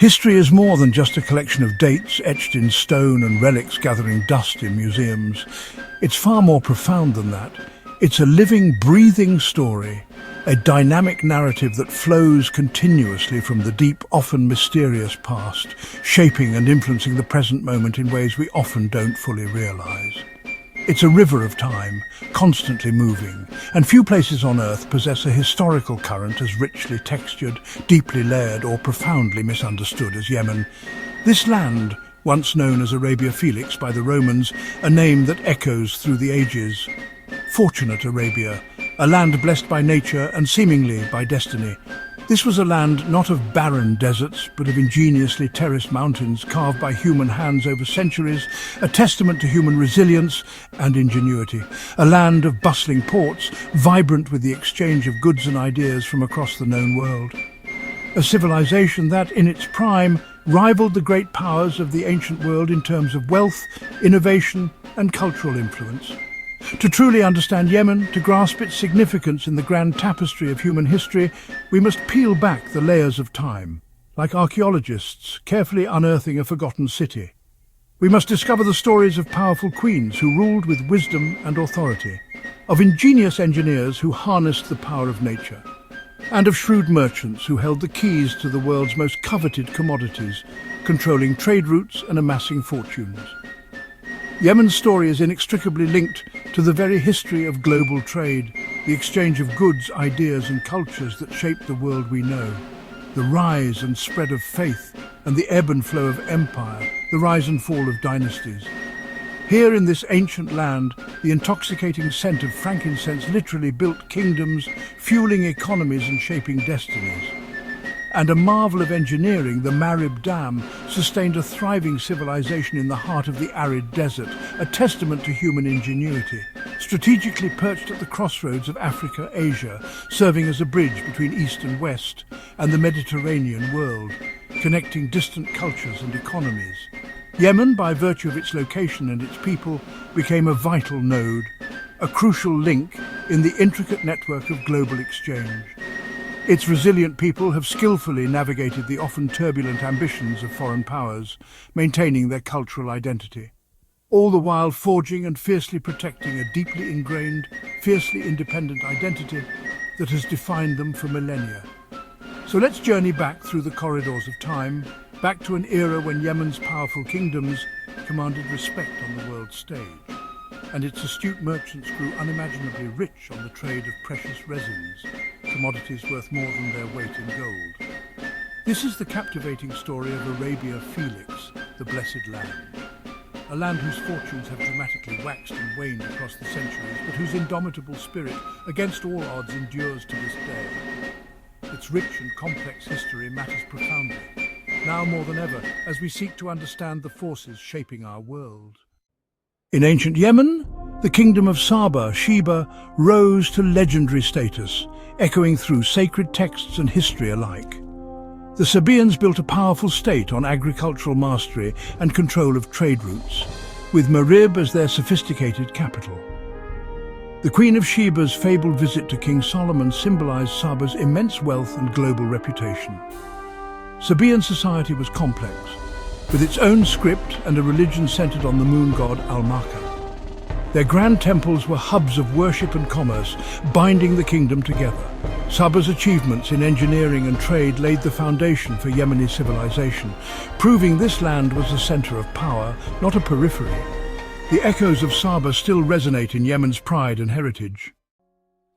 History is more than just a collection of dates etched in stone and relics gathering dust in museums. It's far more profound than that. It's a living, breathing story, a dynamic narrative that flows continuously from the deep, often mysterious past, shaping and influencing the present moment in ways we often don't fully realize. It's a river of time, constantly moving, and few places on Earth possess a historical current as richly textured, deeply layered, or profoundly misunderstood as Yemen. This land, once known as Arabia Felix by the Romans, a name that echoes through the ages. Fortunate Arabia, a land blessed by nature and seemingly by destiny. This was a land not of barren deserts, but of ingeniously terraced mountains carved by human hands over centuries, a testament to human resilience and ingenuity. A land of bustling ports, vibrant with the exchange of goods and ideas from across the known world. A civilization that, in its prime, rivaled the great powers of the ancient world in terms of wealth, innovation, and cultural influence. To truly understand Yemen, to grasp its significance in the grand tapestry of human history, we must peel back the layers of time, like archaeologists carefully unearthing a forgotten city. We must discover the stories of powerful queens who ruled with wisdom and authority, of ingenious engineers who harnessed the power of nature, and of shrewd merchants who held the keys to the world's most coveted commodities, controlling trade routes and amassing fortunes. Yemen's story is inextricably linked to the very history of global trade, the exchange of goods, ideas and cultures that shape the world we know, the rise and spread of faith and the ebb and flow of empire, the rise and fall of dynasties. Here in this ancient land, the intoxicating scent of frankincense literally built kingdoms, fueling economies and shaping destinies. And a marvel of engineering, the Marib Dam, sustained a thriving civilization in the heart of the arid desert, a testament to human ingenuity. Strategically perched at the crossroads of Africa, Asia, serving as a bridge between East and West, and the Mediterranean world, connecting distant cultures and economies. Yemen, by virtue of its location and its people, became a vital node, a crucial link in the intricate network of global exchange. Its resilient people have skillfully navigated the often turbulent ambitions of foreign powers, maintaining their cultural identity, all the while forging and fiercely protecting a deeply ingrained, fiercely independent identity that has defined them for millennia. So let's journey back through the corridors of time, back to an era when Yemen's powerful kingdoms commanded respect on the world stage, and its astute merchants grew unimaginably rich on the trade of precious resins, commodities worth more than their weight in gold. This is the captivating story of Arabia Felix, the Blessed Land. A land whose fortunes have dramatically waxed and waned across the centuries, but whose indomitable spirit, against all odds, endures to this day. Its rich and complex history matters profoundly, now more than ever, as we seek to understand the forces shaping our world. In ancient Yemen, the kingdom of Saba, Sheba, rose to legendary status, echoing through sacred texts and history alike. The Sabaeans built a powerful state on agricultural mastery and control of trade routes, with Marib as their sophisticated capital. The Queen of Sheba's fabled visit to King Solomon symbolized Saba's immense wealth and global reputation. Sabaean society was complex, with its own script and a religion centered on the moon god Al-Maka. Their grand temples were hubs of worship and commerce, binding the kingdom together. Saba's achievements in engineering and trade laid the foundation for Yemeni civilization, proving this land was a center of power, not a periphery. The echoes of Saba still resonate in Yemen's pride and heritage.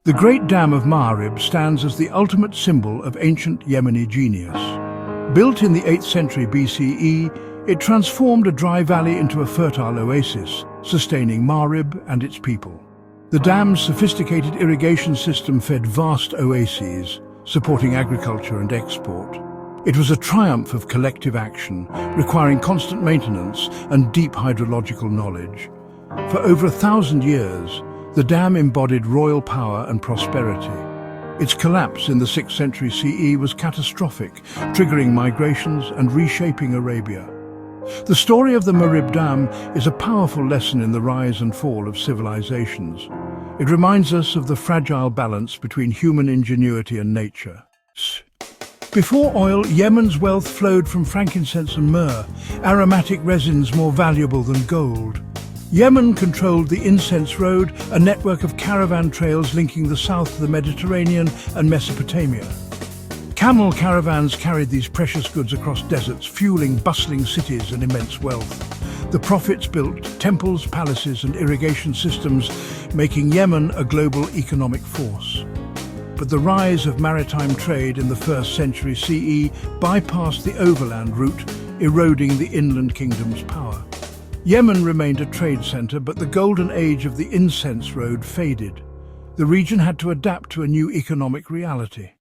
The Great Dam of Ma'arib stands as the ultimate symbol of ancient Yemeni genius. Built in the 8th century BCE, it transformed a dry valley into a fertile oasis, sustaining Ma'arib and its people. The dam's sophisticated irrigation system fed vast oases, supporting agriculture and export. It was a triumph of collective action, requiring constant maintenance and deep hydrological knowledge. For over 1,000 years, the dam embodied royal power and prosperity. Its collapse in the 6th century CE was catastrophic, triggering migrations and reshaping Arabia. The story of the Marib Dam is a powerful lesson in the rise and fall of civilizations. It reminds us of the fragile balance between human ingenuity and nature. Before oil, Yemen's wealth flowed from frankincense and myrrh, aromatic resins more valuable than gold. Yemen controlled the incense road, a network of caravan trails linking the south to the Mediterranean and Mesopotamia. Camel caravans carried these precious goods across deserts, fueling bustling cities and immense wealth. The prophets built temples, palaces and irrigation systems, making Yemen a global economic force. But the rise of maritime trade in the 1st century CE bypassed the overland route, eroding the inland kingdom's power. Yemen remained a trade centre, but the golden age of the incense road faded. The region had to adapt to a new economic reality.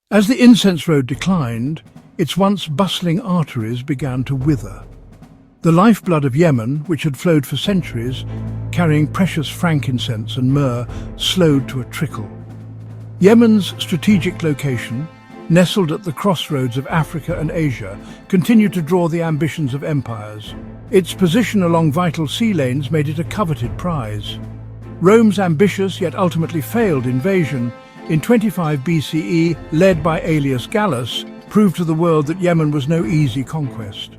As the incense road declined, its once bustling arteries began to wither. The lifeblood of Yemen, which had flowed for centuries, carrying precious frankincense and myrrh, slowed to a trickle. Yemen's strategic location, nestled at the crossroads of Africa and Asia, continued to draw the ambitions of empires. Its position along vital sea lanes made it a coveted prize. Rome's ambitious yet ultimately failed invasion in 25 BCE, led by Aelius Gallus, proved to the world that Yemen was no easy conquest.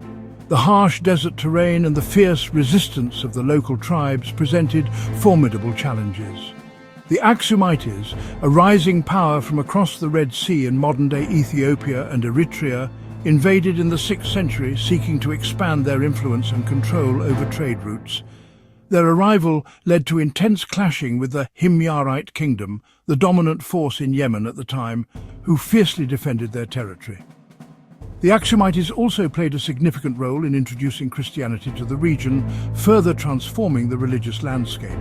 The harsh desert terrain and the fierce resistance of the local tribes presented formidable challenges. The Aksumites, a rising power from across the Red Sea in modern-day Ethiopia and Eritrea, invaded in the 6th century, seeking to expand their influence and control over trade routes. Their arrival led to intense clashing with the Himyarite kingdom, the dominant force in Yemen at the time, who fiercely defended their territory. The Aksumites also played a significant role in introducing Christianity to the region, further transforming the religious landscape.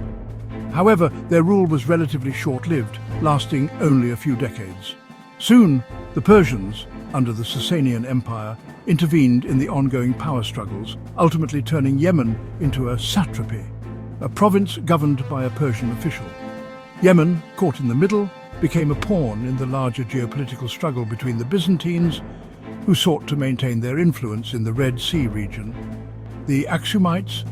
However, their rule was relatively short-lived, lasting only a few decades. Soon, the Persians, under the Sasanian Empire, intervened in the ongoing power struggles, ultimately turning Yemen into a satrapy, a province governed by a Persian official. Yemen, caught in the middle, became a pawn in the larger geopolitical struggle between the Byzantines, who sought to maintain their influence in the Red Sea region, the Aksumites,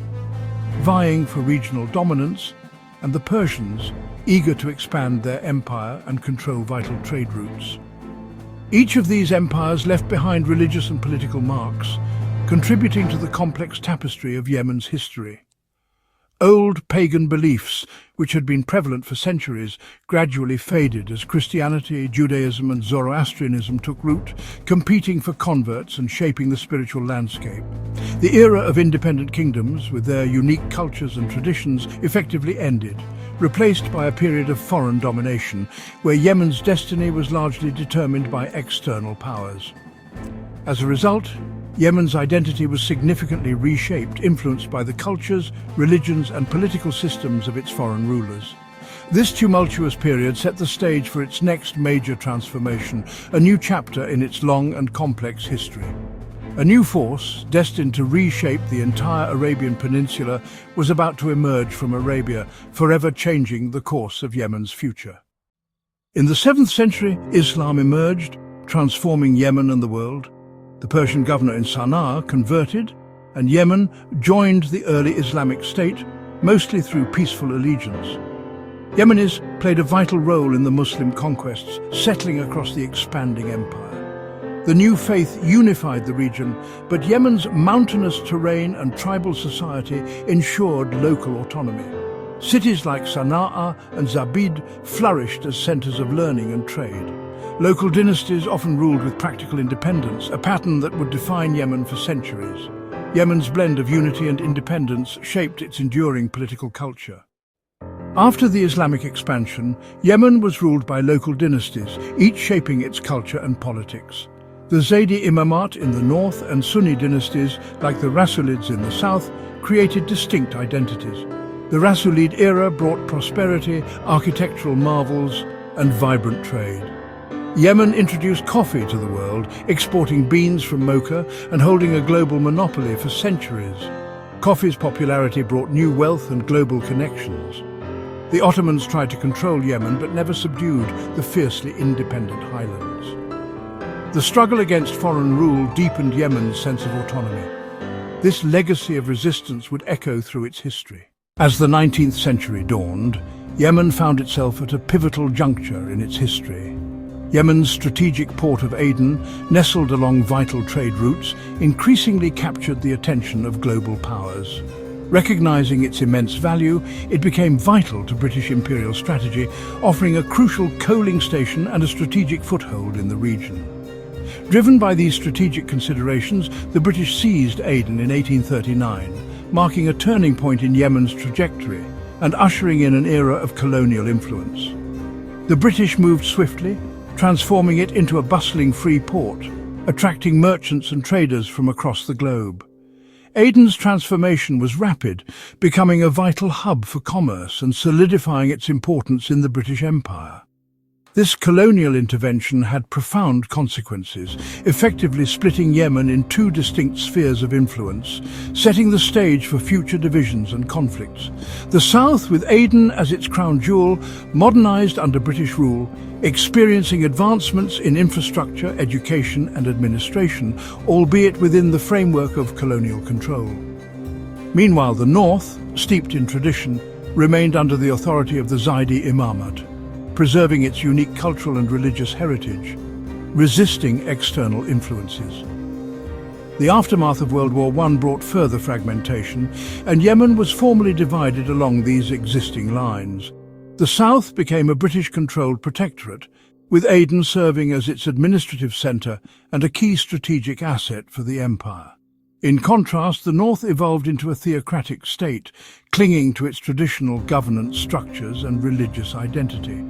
vying for regional dominance, and the Persians, eager to expand their empire and control vital trade routes. Each of these empires left behind religious and political marks, contributing to the complex tapestry of Yemen's history. Old pagan beliefs, which had been prevalent for centuries, gradually faded as Christianity, Judaism and Zoroastrianism took root, competing for converts and shaping the spiritual landscape. The era of independent kingdoms, with their unique cultures and traditions, effectively ended, replaced by a period of foreign domination, where Yemen's destiny was largely determined by external powers. As a result, Yemen's identity was significantly reshaped, influenced by the cultures, religions and political systems of its foreign rulers. This tumultuous period set the stage for its next major transformation, a new chapter in its long and complex history. A new force, destined to reshape the entire Arabian Peninsula, was about to emerge from Arabia, forever changing the course of Yemen's future. In the 7th century, Islam emerged, transforming Yemen and the world. The Persian governor in Sana'a converted, and Yemen joined the early Islamic state, mostly through peaceful allegiance. Yemenis played a vital role in the Muslim conquests, settling across the expanding empire. The new faith unified the region, but Yemen's mountainous terrain and tribal society ensured local autonomy. Cities like Sana'a and Zabid flourished as centers of learning and trade. Local dynasties often ruled with practical independence, a pattern that would define Yemen for centuries. Yemen's blend of unity and independence shaped its enduring political culture. After the Islamic expansion, Yemen was ruled by local dynasties, each shaping its culture and politics. The Zaydi Imamat in the north and Sunni dynasties, like the Rasulids in the south, created distinct identities. The Rasulid era brought prosperity, architectural marvels, and vibrant trade. Yemen introduced coffee to the world, exporting beans from Mocha and holding a global monopoly for centuries. Coffee's popularity brought new wealth and global connections. The Ottomans tried to control Yemen but never subdued the fiercely independent highlands. The struggle against foreign rule deepened Yemen's sense of autonomy. This legacy of resistance would echo through its history. As the 19th century dawned, Yemen found itself at a pivotal juncture in its history. Yemen's strategic port of Aden, nestled along vital trade routes, increasingly captured the attention of global powers. Recognizing its immense value, it became vital to British imperial strategy, offering a crucial coaling station and a strategic foothold in the region. Driven by these strategic considerations, the British seized Aden in 1839, marking a turning point in Yemen's trajectory and ushering in an era of colonial influence. The British moved swiftly, transforming it into a bustling free port, attracting merchants and traders from across the globe. Aden's transformation was rapid, becoming a vital hub for commerce and solidifying its importance in the British Empire. This colonial intervention had profound consequences, effectively splitting Yemen in two distinct spheres of influence, setting the stage for future divisions and conflicts. The south, with Aden as its crown jewel, modernized under British rule, experiencing advancements in infrastructure, education and administration, albeit within the framework of colonial control. Meanwhile, the north, steeped in tradition, remained under the authority of the Zaydi Imamate, preserving its unique cultural and religious heritage, resisting external influences. The aftermath of World War I brought further fragmentation, and Yemen was formally divided along these existing lines. The south became a British-controlled protectorate, with Aden serving as its administrative centre and a key strategic asset for the empire. In contrast, the north evolved into a theocratic state, clinging to its traditional governance structures and religious identity.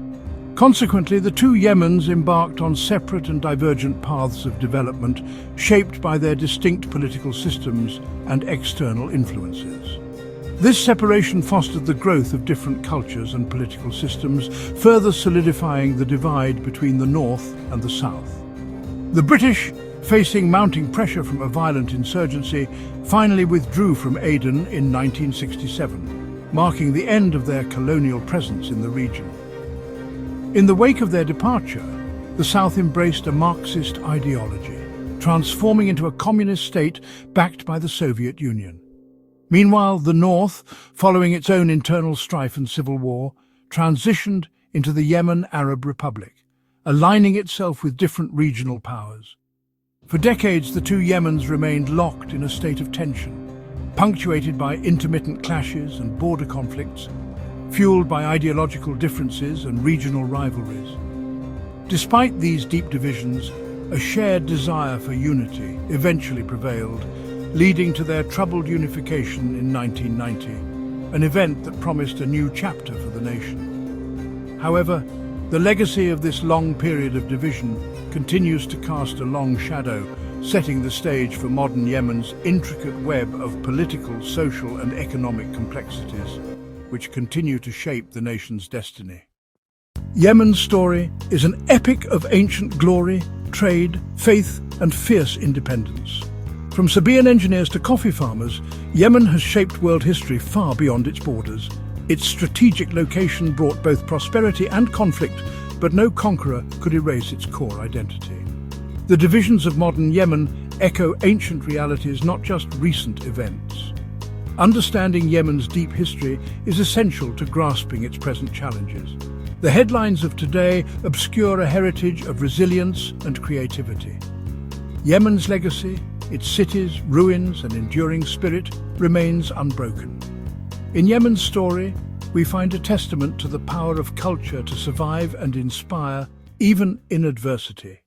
Consequently, the two Yemens embarked on separate and divergent paths of development, shaped by their distinct political systems and external influences. This separation fostered the growth of different cultures and political systems, further solidifying the divide between the north and the south. The British, facing mounting pressure from a violent insurgency, finally withdrew from Aden in 1967, marking the end of their colonial presence in the region. In the wake of their departure, the South embraced a Marxist ideology, transforming into a communist state backed by the Soviet Union. Meanwhile, the North, following its own internal strife and civil war, transitioned into the Yemen Arab Republic, aligning itself with different regional powers. For decades, the two Yemens remained locked in a state of tension, punctuated by intermittent clashes and border conflicts, fueled by ideological differences and regional rivalries. Despite these deep divisions, a shared desire for unity eventually prevailed, leading to their troubled unification in 1990, an event that promised a new chapter for the nation. However, the legacy of this long period of division continues to cast a long shadow, setting the stage for modern Yemen's intricate web of political, social and economic complexities, which continue to shape the nation's destiny. Yemen's story is an epic of ancient glory, trade, faith and fierce independence. From Sabaean engineers to coffee farmers, Yemen has shaped world history far beyond its borders. Its strategic location brought both prosperity and conflict, but no conqueror could erase its core identity. The divisions of modern Yemen echo ancient realities, not just recent events. Understanding Yemen's deep history is essential to grasping its present challenges. The headlines of today obscure a heritage of resilience and creativity. Yemen's legacy, its cities, ruins and enduring spirit remains unbroken. In Yemen's story, we find a testament to the power of culture to survive and inspire, even in adversity.